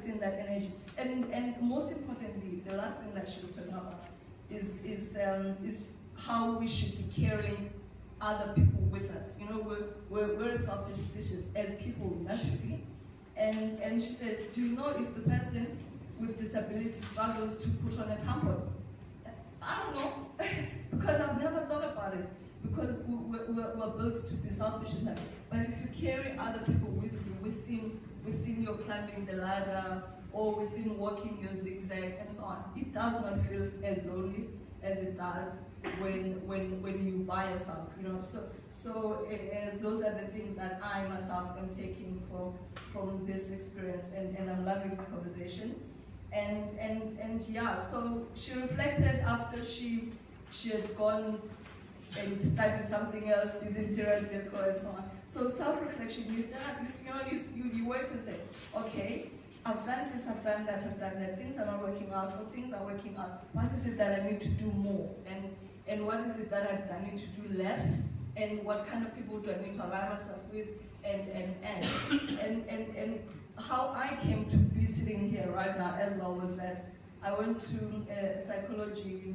within that energy. And most importantly, the last thing that she was talking about is how we should be carrying other people with us. You know, we're a selfish species as people naturally. And she says, do you know if the person with disability struggles to put on a tampon? I don't know, because I've never thought about it, because we're built to be selfish in that. But if you carry other people with you, within your climbing the ladder, or within walking your zigzag and so on, it does not feel as lonely as it does when you by yourself, you know. So those are the things that I myself am taking from this experience, and I'm loving the conversation. And yeah, so she reflected after she had gone and studied something else, did interior decor and so on. So self-reflection, you stand up, you wait and say, okay, I've done this, I've done that, things are not working out, or things are working out. What is it that I need to do more? And what is it that I need to do less? And what kind of people do I need to align myself with? And how I came to be sitting here right now as well was that I went to a psychology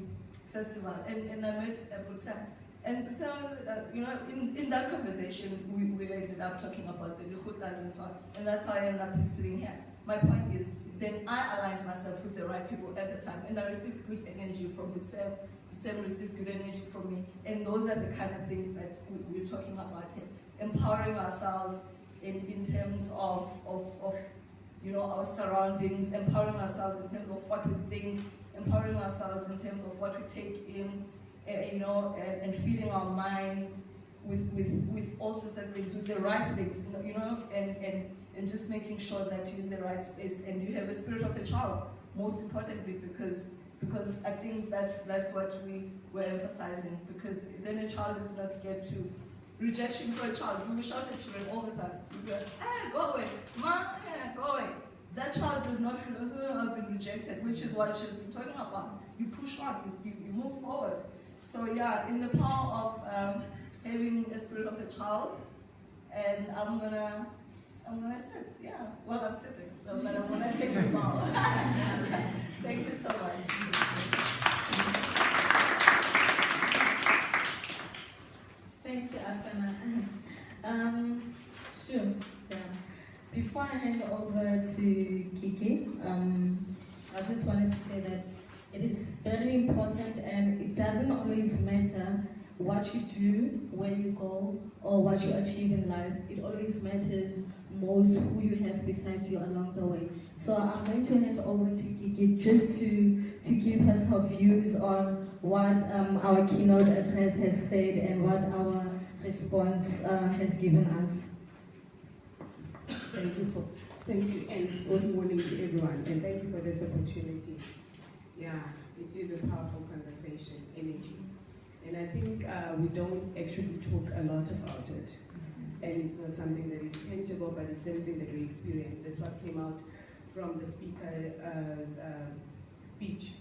festival and I met Sam. And so, you know, in that conversation, we ended up talking about the Likhutlas and so on, and that's how I ended up sitting here. My point is, then I aligned myself with the right people at the time, and I received good energy from Sam. Sam received good energy from me, and those are the kind of things that we're talking about here. Empowering ourselves in terms of you know, our surroundings, empowering ourselves in terms of what we think, empowering ourselves in terms of what we take in, you know, and feeding our minds with all sorts of things, with the right things, you know, and just making sure that you're in the right space and you have a spirit of a child, most importantly, because I think that's what we're emphasizing, because then a child is not scared to rejection for a child. We shout at children all the time. We go, hey, go away, ma, hey, go away. That child does not feel, oh, I've been rejected, which is what she's been talking about. You push on, you move forward. So yeah, in the power of having a spirit of a child, and I'm gonna sit, yeah. Well, I'm sitting, so but I'm gonna take a bow. Thank you so much. Thank you, Afana. Sure. Yeah. Before I hand over to Kiki, I just wanted to say that it is very important, and it doesn't always matter what you do, where you go, or what you achieve in life. It always matters most who you have besides you along the way. So I'm going to hand over to Kiki just to give us her views on what our keynote address has said and what our response has given us. Thank you, and good morning to everyone, and thank you for this opportunity. Yeah, it is a powerful conversation, energy. And I think we don't actually talk a lot about it. And it's not something that is tangible, but it's something that we experience. That's what came out from the speaker's speech.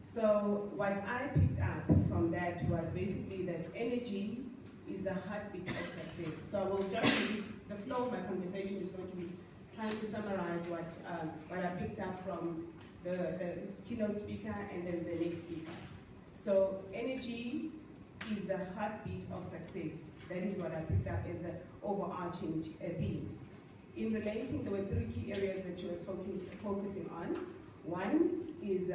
So what I picked up from that was basically that energy is the heartbeat of success. So I will just read, the flow of my conversation is going to be trying to summarize what I picked up from the keynote speaker and then the next speaker. So energy is the heartbeat of success. That is what I picked up as the overarching theme. In relating, there were 3 key areas that she was focusing on. One is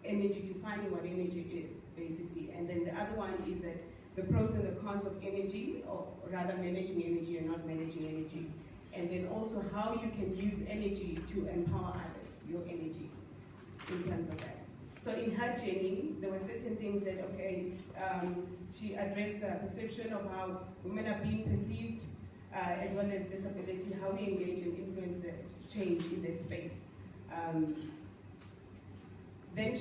energy, defining what energy is, basically. And then the other one is that the pros and the cons of energy, or rather managing energy and not managing energy. And then also how you can use energy to empower others, your energy, in terms of that. So in her journey, there were certain things that, okay, she addressed the perception of how women are being perceived, as well as disability, how we engage and influence the change in that space. Then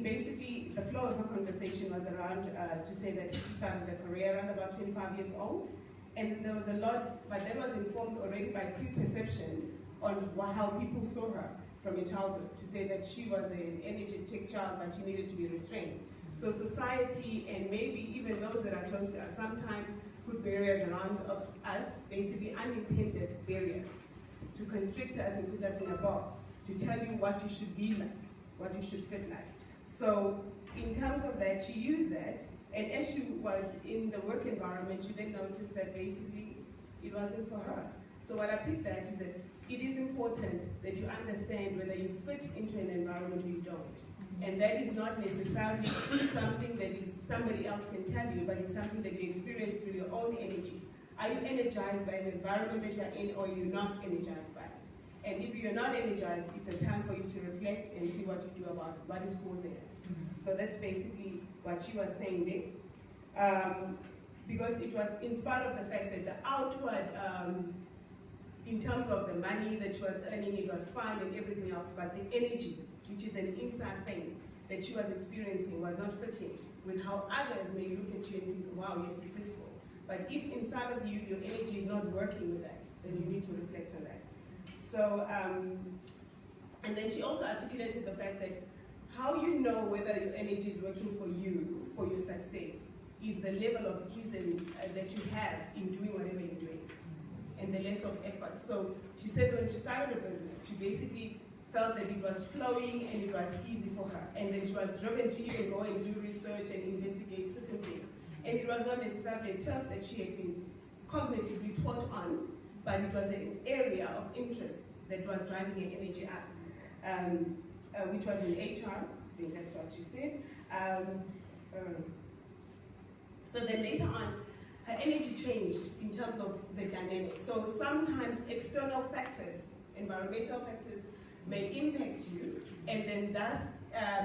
basically, the flow of her conversation was around to say that she started a career around about 25 years old, and there was a lot, but that was informed already by preperception on how people saw her from a childhood, to say that she was an energetic child, but she needed to be restrained. So society, and maybe even those that are close to us, sometimes put barriers around us, basically unintended barriers. to constrict us and put us in a box, to tell you what you should be like, what you should fit like. So in terms of that, she used that, and as she was in the work environment, she then noticed that basically it wasn't for her. So what I picked at is that it is important that you understand whether you fit into an environment or you don't. And that is not necessarily something that is somebody else can tell you, but it's something that you experience through your own energy. Are you energized by the environment that you're in, or you're not energized by it? And if you're not energized, it's a time for you to reflect and see what you do about what is causing it. So that's basically what she was saying there. Because it was in spite of the fact that the outward, in terms of the money that she was earning, it was fine and everything else, but the energy, which is an inside thing that she was experiencing, was not fitting with how others may look at you and think, wow, you're successful. But if inside of you, your energy is not working with that, then you need to reflect on that. So, and then she also articulated the fact that how you know whether your energy is working for you, for your success, is the level of ease that you have in doing whatever you're doing, and the less of effort. So she said when she started a business, she basically felt that it was flowing and it was easy for her. And then she was driven to even go and do research and investigate certain things. And it was not necessarily a turf that she had been cognitively taught on, but it was an area of interest that was driving her energy up, which was in HR. I think that's what she said. So then later on, her energy changed in terms of the dynamics. So sometimes external factors, environmental factors, may impact you, and then thus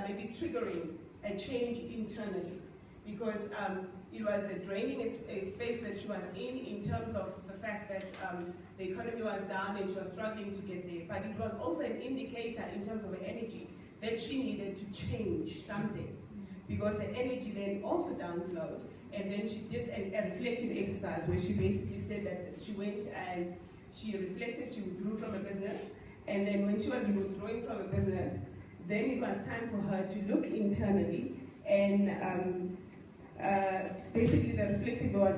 maybe triggering a change internally. Because it was a draining a space that she was in terms of the fact that the economy was down and she was struggling to get there. But it was also an indicator in terms of her energy that she needed to change something. Because her energy then also downflowed. And then she did a reflective exercise where she basically said that she went and she reflected, she withdrew from a business. And then when she was withdrawing from a business, then it was time for her to look internally. And basically the reflective was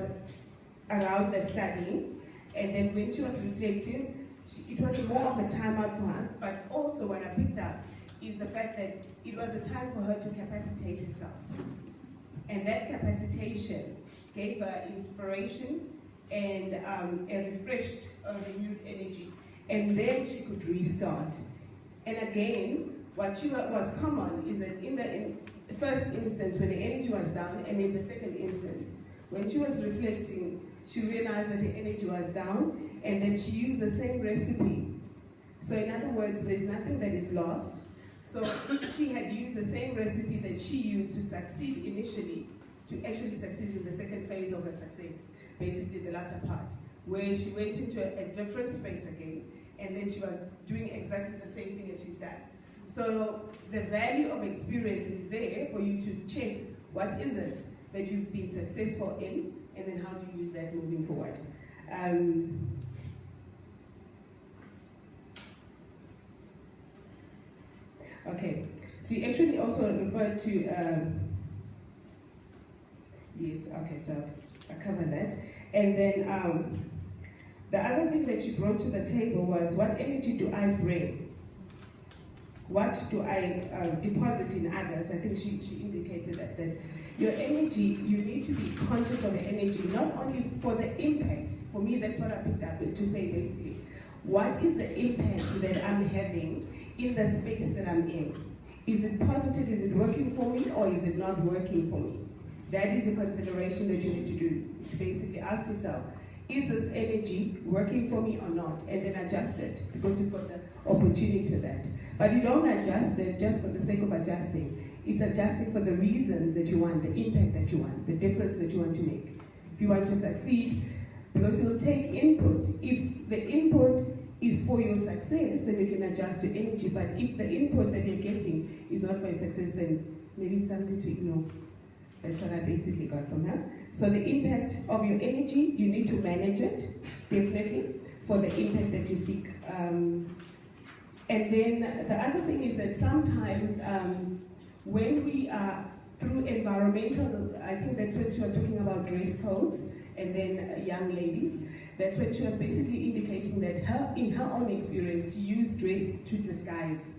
around the studying. And then when she was reflecting, it was more of a time out for her. But also what I picked up is the fact that it was a time for her to capacitate herself. And that capacitation gave her inspiration and a refreshed, renewed energy. And then she could restart. And again, what was common is that in the first instance, when the energy was down, and in the second instance, when she was reflecting, she realized that the energy was down, and then she used the same recipe. So in other words, there's nothing that is lost. So she had used the same recipe that she used to succeed initially, to actually succeed in the second phase of her success, basically the latter part, where she went into a different space again, and then she was doing exactly the same thing as she's done. So the value of experience is there for you to check what is it that you've been successful in, and then how do you use that moving forward. Okay, so you actually also referred to, yes, okay, so I covered that. And then the other thing that she brought to the table was, what energy do I bring? What do I deposit in others? I think she indicated that your energy, you need to be conscious of the energy, not only for the impact. For me, that's what I picked up, is to say basically, what is the impact that I'm having in the space that I'm in? Is it positive, is it working for me, or is it not working for me? That is a consideration that you need to do. To basically ask yourself, is this energy working for me or not? And then adjust it, because you've got the opportunity to that. But you don't adjust it just for the sake of adjusting. It's adjusting for the reasons that you want, the impact that you want, the difference that you want to make. If you want to succeed, because you'll take input. If the input is for your success, then you can adjust your energy. But if the input that you're getting is not for your success, then maybe it's something to ignore. That's what I basically got from her. So the impact of your energy, you need to manage it, definitely, for the impact that you seek. And then the other thing is that sometimes when we are through environmental, I think that's when she was talking about dress codes, and then young ladies. That's when she was basically indicating that in her own experience, she used dress to disguise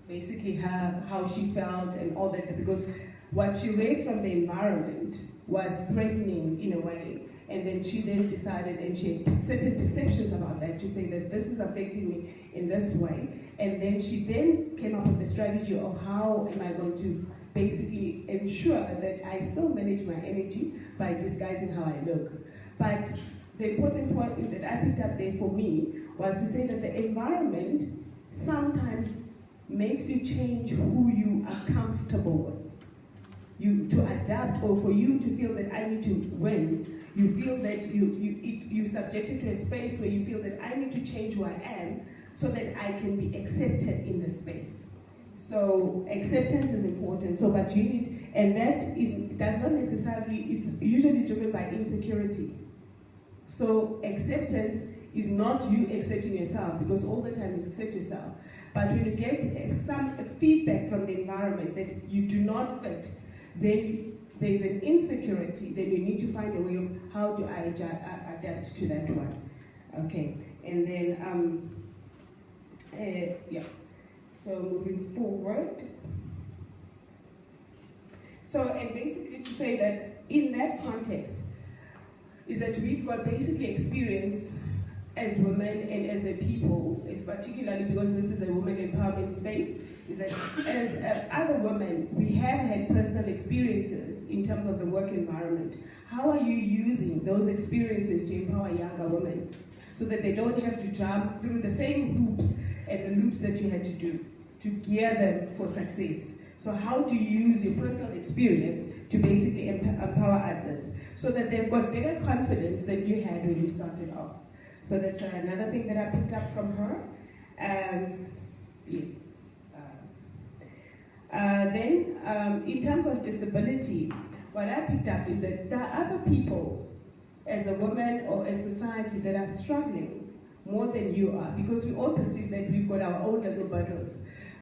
basically how she felt and all that, because what she read from the environment was threatening in a way. And then she then decided, and she had certain perceptions about that, to say that this is affecting me in this way. And then she then came up with the strategy of how am I going to basically ensure that I still manage my energy by disguising how I look. But the important point that I picked up there for me was to say that the environment sometimes makes you change who you are comfortable with. You to adapt, or for you to feel that I need to win. You feel that you're subjected to a space where you feel that I need to change who I am so that I can be accepted in the space. So acceptance is important. So but you need, and that does not necessarily, it's usually driven by insecurity. So acceptance is not you accepting yourself, because all the time you accept yourself. But when you get some feedback from the environment that you do not fit, then there's an insecurity, then you need to find a way of how do I adapt to that one. Okay, and then, yeah. So moving forward. So, and basically to say that in that context, is that we've got basically experience as women and as a people, is particularly because this is a women empowerment space, is that as other women, we have had personal experiences in terms of the work environment. How are you using those experiences to empower younger women so that they don't have to jump through the same hoops and the loops that you had to do to gear them for success? So how do you use your personal experience to basically empower others so that they've got better confidence than you had when you started off? So that's another thing that I picked up from her. Yes. Then, in terms of disability, what I picked up is that there are other people, as a woman or a society, that are struggling more than you are, because we all perceive that we've got our own little battles.